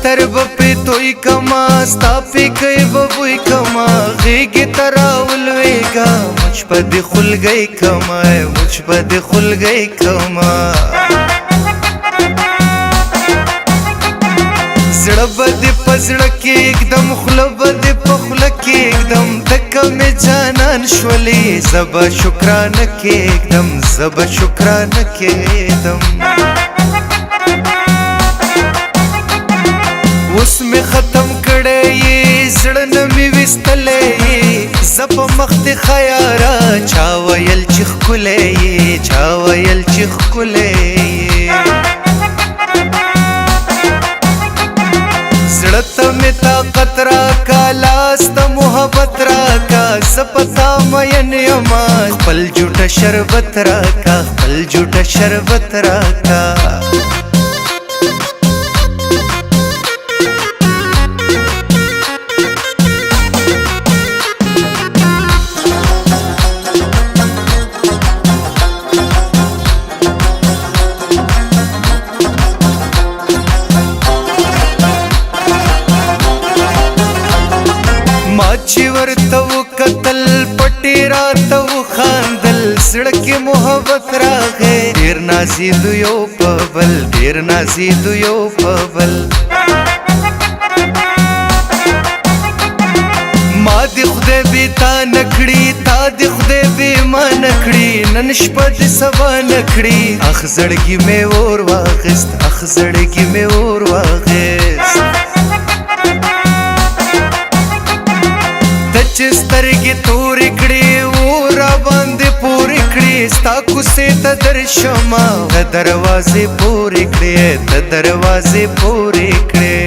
عطر بپی توی کما ستا پی کئی ببوی کما غیگی تراول ویگا مجھ پا دی خل گئی کما مجھ پا دی خل گئی کما زړه بدی پزړه کې एकदम خوله بدی په خوله کې एकदम دکه مې جانان شولې زبا شکرانه کې एकदम زبا شکرانه کې एकदम اوس مې ختم کړی زړه نه مې وستلی زه په مخ دې خیاره چا ویل چې ښکلی چا ویل چې ښکلی زړه ته مې طاقت راکا لاس ته محبت راکا زه په تا مین یما خپل جوټه شربت راکا خپل جوټه شربت راکا چې ورته وکتل پټې راته وخاندل زړه کې محبت راغی ډېر نازېدو یو په بل ډېر نازېدو یو په بل ما دې خدای بې تا نه کړي تا دې خدای بې ما نه کړي نن شپه دې سبا نه کړي اخ زړګي مې اور واخیست اخ زړګي مې اور واخیست چې سترګې تورې کړې و را باندې پورې کړې ستا کوڅې ته درشمه د دروازې پورې کړې د دروازې پورې کړې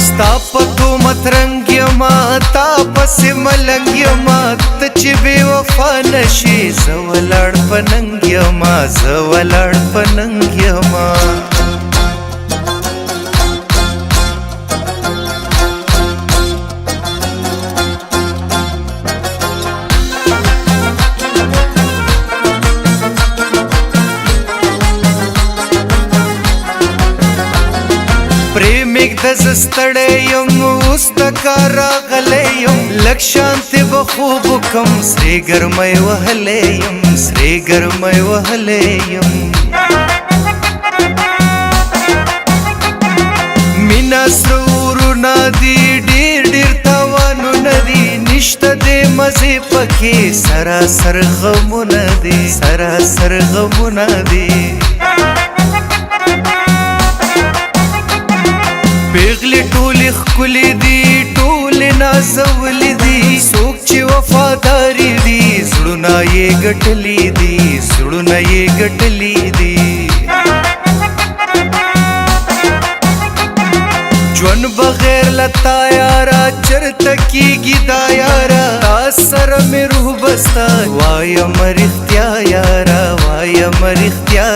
ستا په تهمت رنګ یما تا پسې ملنګ یما ته چې بې وفا نشې زه ولاړ په ننګ یما زه ولاړ په ننګ یما پریمک د زستړی یم اوس د کار راغلی یم لږ شانتې به خوب وکم سرې ګرمی وهلی یم سرې ګرمی وهلی یم مینا سره ورونه دي ډېر ډېر تاوانونه دي نشته دې مزې پکې سراسر غمونه دي سراسر غمونه دي پیغلی ټولې ښکلې دي ټولې نازولې دي څوک چې وفاداري دي زړونه یې ګټلي دي زړونه یې ګټلي دي ژوند بغیر له تا یاره چرته کېږي دا یاره تا سره مې روح بسته وایم رښتیا یاره وایم رښتیا